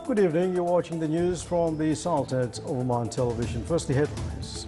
Good evening. You're watching the news from the Sultanate of Oman television. First, the headlines.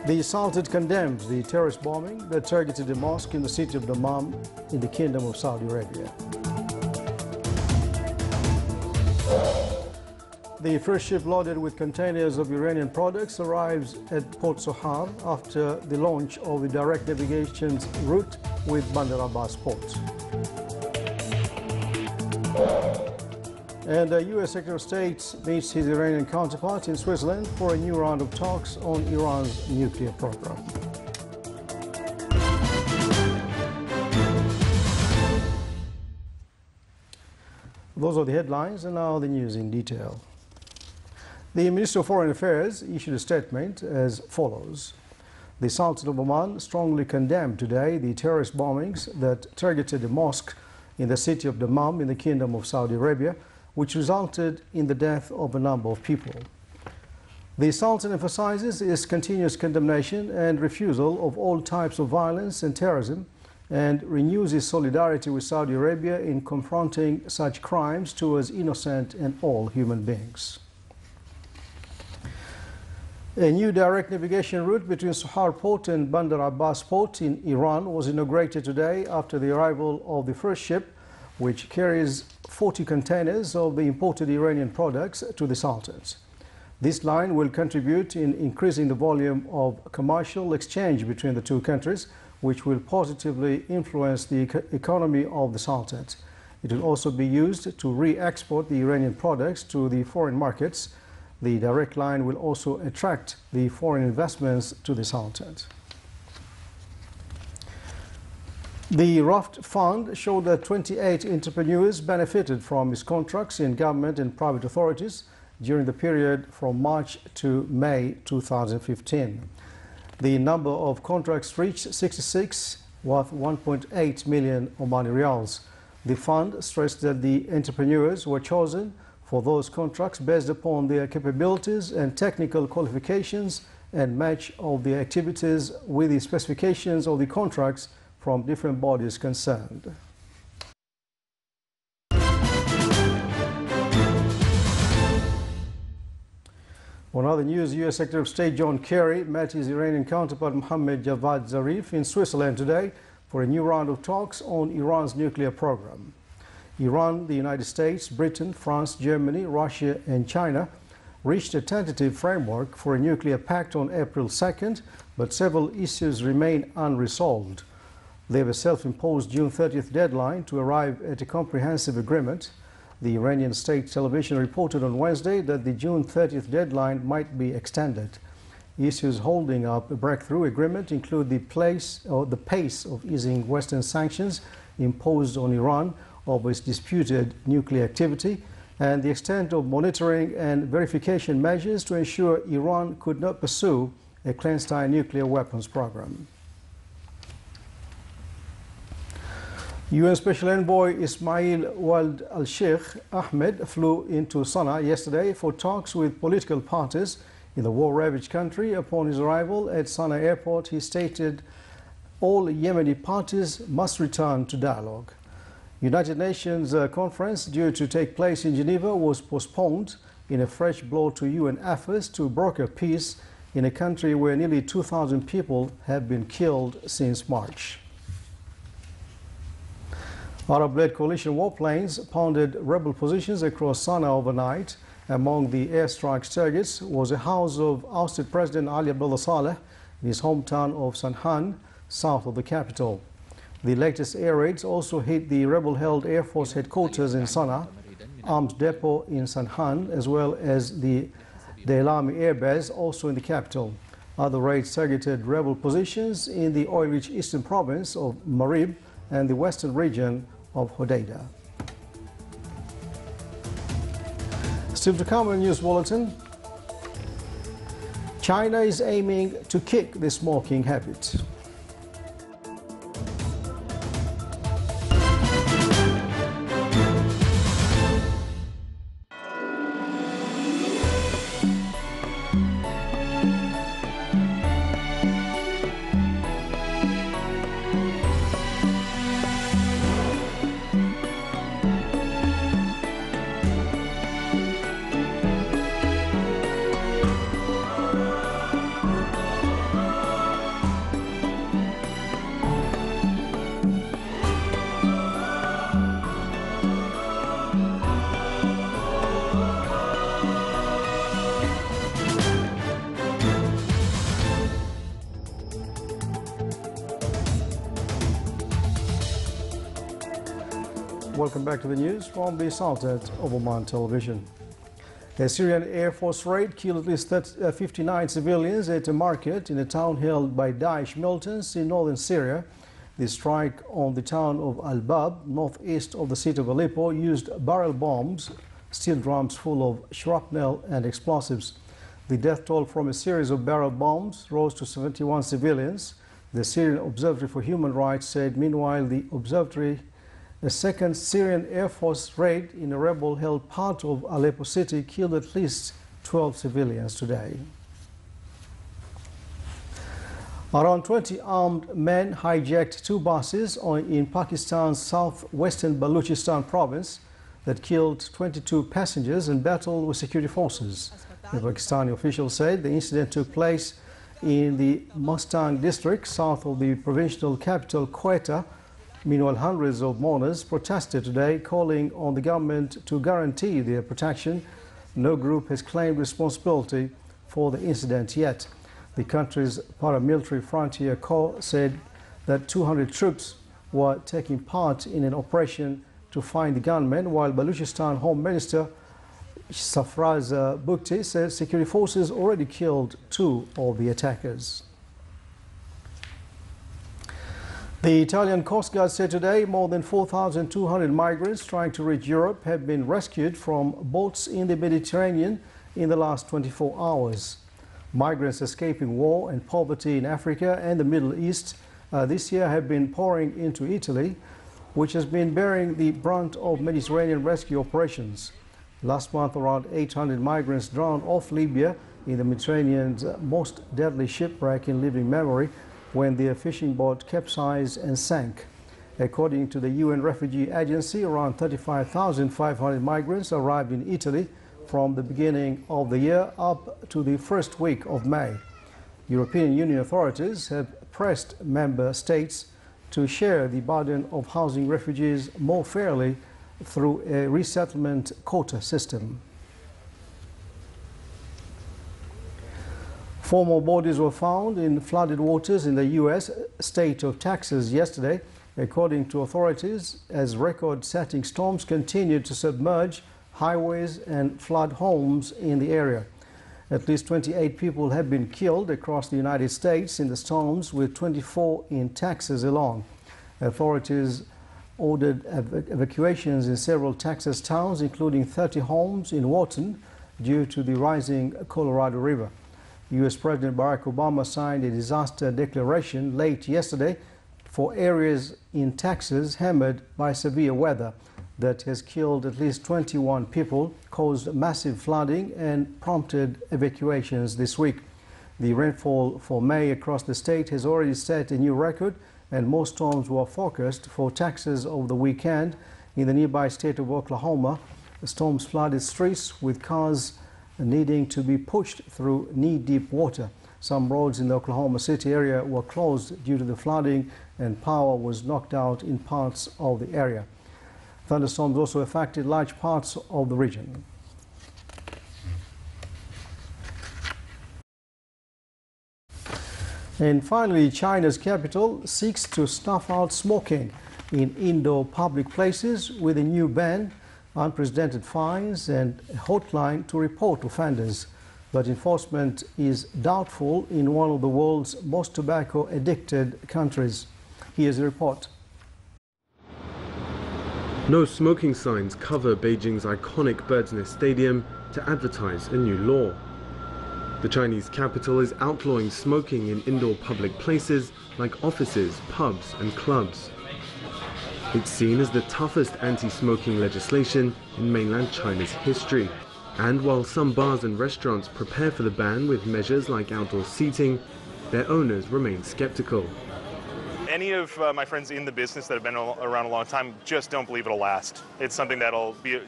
The Sultanate condemns the terrorist bombing that targeted a mosque in the city of Dammam in the Kingdom of Saudi Arabia. The first ship loaded with containers of Iranian products arrives at Port Sohar after the launch of the direct navigation route with Bandar Abbas port. And the U.S. Secretary of State meets his Iranian counterpart in Switzerland for a new round of talks on Iran's nuclear program. Those are the headlines, and now the news in detail. The Minister of Foreign Affairs issued a statement as follows. The Sultan of Oman strongly condemned today the terrorist bombings that targeted a mosque in the city of Dammam in the Kingdom of Saudi Arabia, which resulted in the death of a number of people. The Sultan emphasizes its continuous condemnation and refusal of all types of violence and terrorism, and renews its solidarity with Saudi Arabia in confronting such crimes towards innocent and all human beings. A new direct navigation route between Sohar Port and Bandar Abbas Port in Iran was inaugurated today after the arrival of the first ship, which carries 40 containers of the imported Iranian products to the Sultanate. This line will contribute in increasing the volume of commercial exchange between the two countries, which will positively influence the economy of the Sultanate. It will also be used to re-export the Iranian products to the foreign markets. The direct line will also attract the foreign investments to the Sultanate. The Raft Fund showed that 28 entrepreneurs benefited from its contracts in government and private authorities during the period from March to May 2015. The number of contracts reached 66, worth 1.8 million Omani riyals. The fund stressed that the entrepreneurs were chosen for those contracts based upon their capabilities and technical qualifications and match of their activities with the specifications of the contracts from different bodies concerned. On other news, U.S. Secretary of State John Kerry met his Iranian counterpart Mohammad Javad Zarif in Switzerland today for a new round of talks on Iran's nuclear program. Iran, the United States, Britain, France, Germany, Russia and China reached a tentative framework for a nuclear pact on April 2nd, but several issues remain unresolved. They have a self-imposed June 30th deadline to arrive at a comprehensive agreement. The Iranian state television reported on Wednesday that the June 30th deadline might be extended. Issues holding up a breakthrough agreement include the pace of easing Western sanctions imposed on Iran over its disputed nuclear activity, and the extent of monitoring and verification measures to ensure Iran could not pursue a clandestine nuclear weapons program. UN Special Envoy Ismail Wald al-Sheikh Ahmed flew into Sana'a yesterday for talks with political parties in the war-ravaged country. Upon his arrival at Sana'a airport, he stated all Yemeni parties must return to dialogue. United Nations conference due to take place in Geneva was postponed in a fresh blow to UN efforts to broker peace in a country where nearly 2,000 people have been killed since March. Arab-led coalition warplanes pounded rebel positions across Sana'a overnight. Among the airstrike's targets was a house of ousted President Ali Abdullah Saleh in his hometown of Sanhan, south of the capital. The latest air raids also hit the rebel-held Air Force headquarters in Sana'a, arms depot in Sanhan, as well as the Daylami air base also in the capital. Other raids targeted rebel positions in the oil-rich eastern province of Marib and the western region of Hodeidah. Still to come in News Bulletin, China is aiming to kick the smoking habit. Welcome back to the news from the Sultan of Oman Television. A Syrian Air Force raid killed at least 59 civilians at a market in a town held by Daesh militants in northern Syria. The strike on the town of Al-Bab, northeast of the city of Aleppo, used barrel bombs, steel drums full of shrapnel and explosives. The death toll from a series of barrel bombs rose to 71 civilians. The Syrian Observatory for Human Rights said, meanwhile, the observatory, a second Syrian Air Force raid in a rebel-held part of Aleppo city, killed at least 12 civilians today. Around 20 armed men hijacked two buses in Pakistan's southwestern Balochistan province that killed 22 passengers and battled with security forces. The Pakistani officials said the incident took place in the Mustang district, south of the provincial capital, Quetta. Meanwhile, hundreds of mourners protested today, calling on the government to guarantee their protection. No group has claimed responsibility for the incident yet. The country's paramilitary frontier corps said that 200 troops were taking part in an operation to find the gunmen, while Balochistan Home Minister Safraz Bukti said security forces already killed 2 of the attackers. The Italian Coast Guard said today more than 4,200 migrants trying to reach Europe have been rescued from boats in the Mediterranean in the last 24 hours. Migrants escaping war and poverty in Africa and the Middle East this year have been pouring into Italy, which has been bearing the brunt of Mediterranean rescue operations. Last month, around 800 migrants drowned off Libya in the Mediterranean's most deadly shipwreck in living memory, when their fishing boat capsized and sank. According to the UN Refugee Agency, around 35,500 migrants arrived in Italy from the beginning of the year up to the first week of May. European Union authorities have pressed member states to share the burden of housing refugees more fairly through a resettlement quota system. 4 more bodies were found in flooded waters in the U.S. state of Texas yesterday, according to authorities, as record-setting storms continued to submerge highways and flood homes in the area. At least 28 people have been killed across the United States in the storms, with 24 in Texas alone. Authorities ordered evacuations in several Texas towns, including 30 homes in Wharton, due to the rising Colorado River. U.S. President Barack Obama signed a disaster declaration late yesterday for areas in Texas hammered by severe weather that has killed at least 21 people, caused massive flooding, and prompted evacuations this week. The rainfall for May across the state has already set a new record, and more storms were forecast for Texas over the weekend. In the nearby state of Oklahoma, the storms flooded streets with cars needing to be pushed through knee-deep water. Some roads in the Oklahoma City area were closed due to the flooding, and power was knocked out in parts of the area. Thunderstorms also affected large parts of the region. And finally, China's capital seeks to snuff out smoking in indoor public places with a new ban, unprecedented fines, and a hotline to report offenders. But enforcement is doubtful in one of the world's most tobacco-addicted countries. Here's a report. No smoking signs cover Beijing's iconic Bird's Nest Stadium to advertise a new law. The Chinese capital is outlawing smoking in indoor public places like offices, pubs and clubs. It's seen as the toughest anti-smoking legislation in mainland China's history. And while some bars and restaurants prepare for the ban with measures like outdoor seating, their owners remain skeptical. Any of my friends in the business that have been around a long time just don't believe it'll last. It's something that'll be,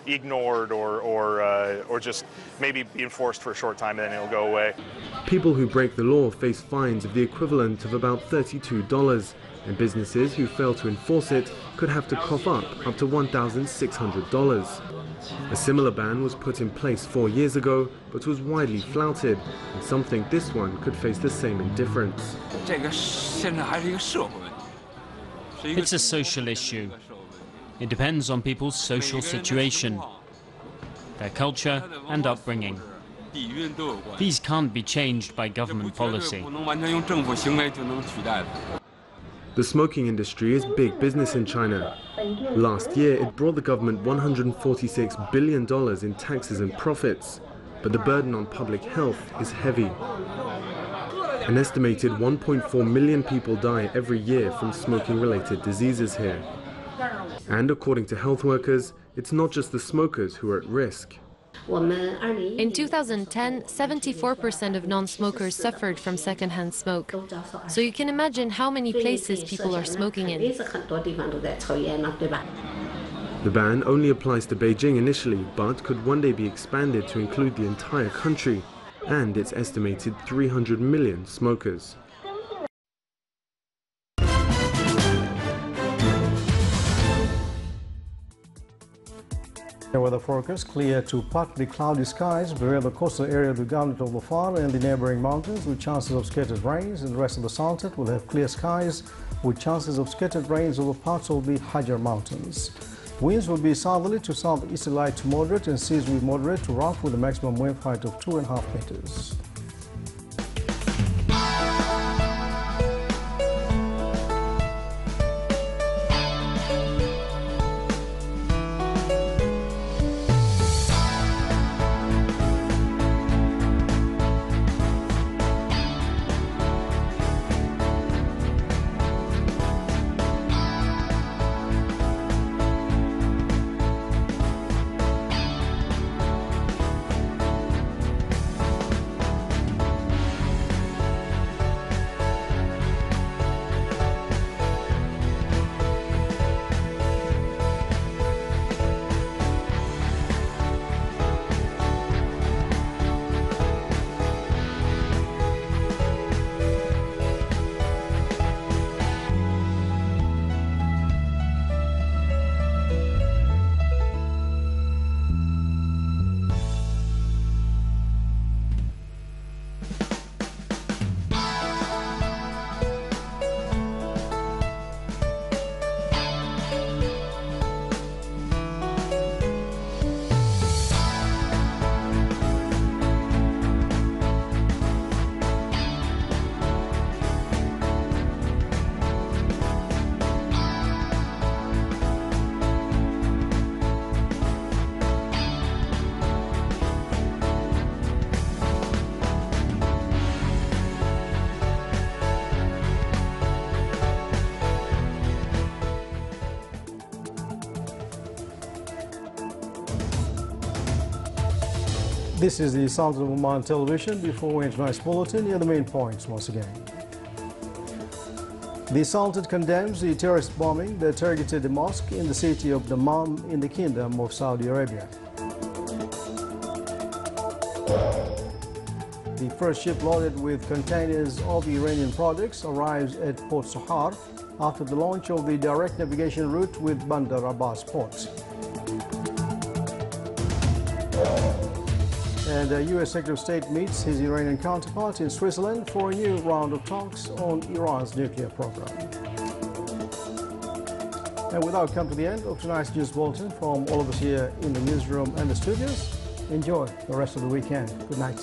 ignored or just maybe be enforced for a short time and then it'll go away. People who break the law face fines of the equivalent of about $32, and businesses who fail to enforce it could have to cough up to $1,600. A similar ban was put in place 4 years ago, but was widely flouted, and some think this one could face the same indifference. It's a social issue. It depends on people's social situation, their culture and upbringing. These can't be changed by government policy. The smoking industry is big business in China. Last year, it brought the government $146 billion in taxes and profits, but the burden on public health is heavy. An estimated 1.4 million people die every year from smoking-related diseases here. And according to health workers, it's not just the smokers who are at risk. In 2010, 74% of non-smokers suffered from secondhand smoke. So you can imagine how many places people are smoking in. The ban only applies to Beijing initially, but could one day be expanded to include the entire country and its estimated 300 million smokers. The weather forecast: clear to partly cloudy skies beware the coastal area of the Government of Dhofar and the neighboring mountains with chances of scattered rains. In the rest of the Sultanate will have clear skies with chances of scattered rains over parts of the Hajar Mountains. Winds will be southerly to southeasterly light to moderate and seas will be moderate to rough with a maximum wave height of 2.5 meters. This is the Sultan of Oman television. Before we enter tonight's bulletin, here are the main points once again. The Sultan condemns the terrorist bombing that targeted a mosque in the city of Dammam in the Kingdom of Saudi Arabia. The first ship loaded with containers of Iranian products arrives at Port Sohar after the launch of the direct navigation route with Bandar Abbas port. And the U.S. Secretary of State meets his Iranian counterpart in Switzerland for a new round of talks on Iran's nuclear program. And with that, we come to the end of tonight's news bulletin from all of us here in the newsroom and the studios. Enjoy the rest of the weekend. Good night.